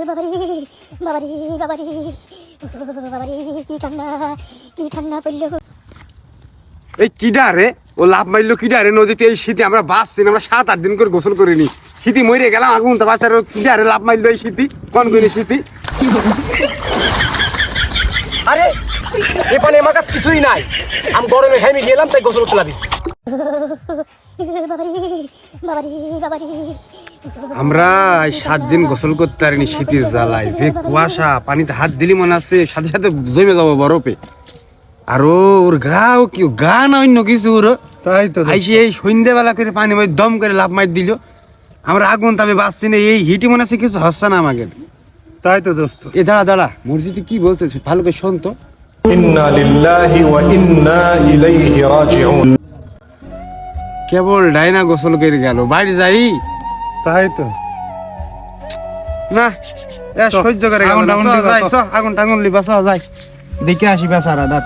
বাবারে বাবারে বাবারে বাবারে কি ঠান্ডা পড়লো। এই কিডা রে ও লাভ মারলো কিডা রে নদীতে এই শীতে আমরা বাঁচছি না, আমরা 7-8 দিন করে গোসল করিনি, শীতে মরে গেলাম আগুন তা বাচ্চার কিডা রে লাভ মারলো এই শীতে কোন কইনি শীতে। আরে এ পানি আমার কাছে কিছুই নাই, আমি গরমে ঘামে গেলাম তাই গোসল করতে লাগিস। বাবারে বাবারে বাবারে আমরা 7 দিন গোসল করতে পারিনি শীতের জ্বালায়, যে কুয়াশা পানিতে হাত দিলি মনে আছে সাথে সাথে জমে যাবো বরফে। আর ওর গাও কি গা না অন্য কিছু ওর, তাই তো আইসি এই সন্ধ্যেবেলা করে পানি মাই দম করে লাভ মার দিল, আমরা আগুন তাবে বাঁচছি না, এই হিটি মনে আছে কিছু হচ্ছে না আমাকে। তাই তো দোস্ত। এ দাঁড়া দাঁড়া মসজিদে কি বলছে ভালো করে শোন তো। ইন্না লিল্লাহি ওয়া ইন্না ইলাইহি রাজিউন। কেবল ডাইনা গোসল করে গেল, বাইরে যাই তাই তো না সহ্য করে গেল আগুন টাগুন না, লিবা, আগুন টাগুন লিবা যাই দেখে আসি বেচারা দাঁত।